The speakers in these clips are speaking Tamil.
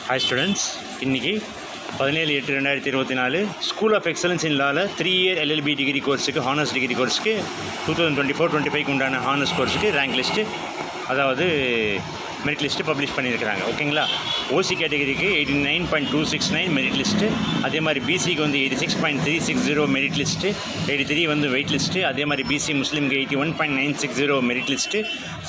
Hi students, இன்னைக்கு 17/8/2024 ஸ்கூல் ஆஃப் எக்ஸலன்ஸ் இன் லாவில் 3 இயர் LLB டிகிரி கோர்ஸுக்கு ஹானர்ஸ் டிகிரி கோர்ஸுக்கு 2024-25 உண்டான ஹானர்ஸ் கோர்ஸுக்கு ரேங்க் லிஸ்ட்டு, அதாவது மெரிட் லிஸ்ட்டு பப்ளிஷ் பண்ணியிருக்கிறாங்க. ஓகேங்களா? ஓசி கேட்டகரிக்கு 89.269 மெரிட் லிஸ்ட்டு, அதே மாதிரி பிசிக்கு வந்து 86.360 மெரிட் லிஸ்ட்டு, 83 வந்து வெயிட் லிஸ்ட்டு, அதே மாதிரி பிசி முஸ்லீம்க்கு 81.960 மெரிட் லிஸ்ட்டு,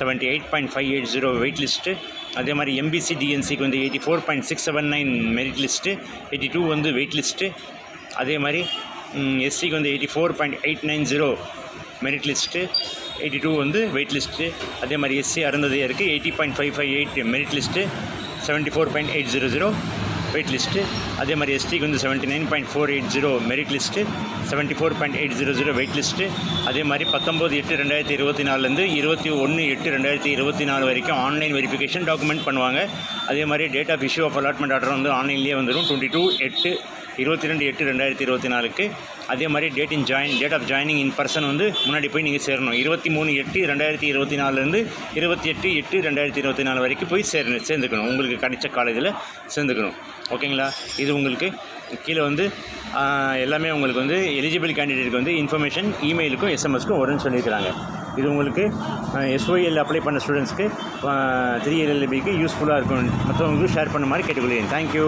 78.580 வெயிட் லிஸ்ட்டு, அதே மாதிரி எம்பிசி டிஎன்சிக்கு வந்து 84.679 மெரிட் லிஸ்ட்டு, 82 வந்து வெயிட் லிஸ்ட்டு, அதே மாதிரி எஸ்சிக்கு வந்து 84.890 மெரிட் லிஸ்ட்டு, 82 வந்து வெயிட் லிஸ்ட்டு, அதே மாதிரி எஸ்சி அருந்ததியருக்கு 80.558 மெரிட் லிஸ்ட்டு, 74.800 வெயிட் லிஸ்ட்டு, அதே மாதிரி எஸ்டிக்கு வந்து 79.480 மெரிட் லிஸ்ட்டு, 74.800 வெயிட் லிஸ்ட்டு, அதே மாதிரி 19/8/2024 21/8/2024 வரைக்கும் ஆன்லைன் வெரிஃபிகேஷன் டாக்குமெண்ட் பண்ணுவாங்க. அதே மாதிரி date of issue of allotment order வந்து ஆன்லைன்லேயே வந்துடும் 22/8/2024. அதே மாதிரி date of joining in person வந்து முன்னாடி போய் நீங்கள் சேரணும். 23/8/2024 28/8/2024 வரைக்கும் போய் சேர்ந்துக்கணும். உங்களுக்கு கிடைச்ச காலேஜில் சேர்ந்துக்கணும். ஓகேங்களா? இது உங்களுக்கு கீழே வந்து எல்லாமே உங்களுக்கு வந்து எலிஜிபிள் கேண்டிடேட்டுக்கு வந்து இன்ஃபர்மேஷன் இமெயிலுக்கும் எஸ்எம்எஸ்க்கும் வரும்னு சொல்லியிருக்கிறாங்க. இது உங்களுக்கு SOL அப்ளை பண்ண ஸ்டூடெண்ட்ஸ்க்கு 3 இயர் LLBக்கு யூஸ்ஃபுல்லாக இருக்கும். மற்றவங்களுக்கு ஷேர் பண்ண மாதிரி கேட்டுக்கொள்கிறேன். தேங்க்யூ.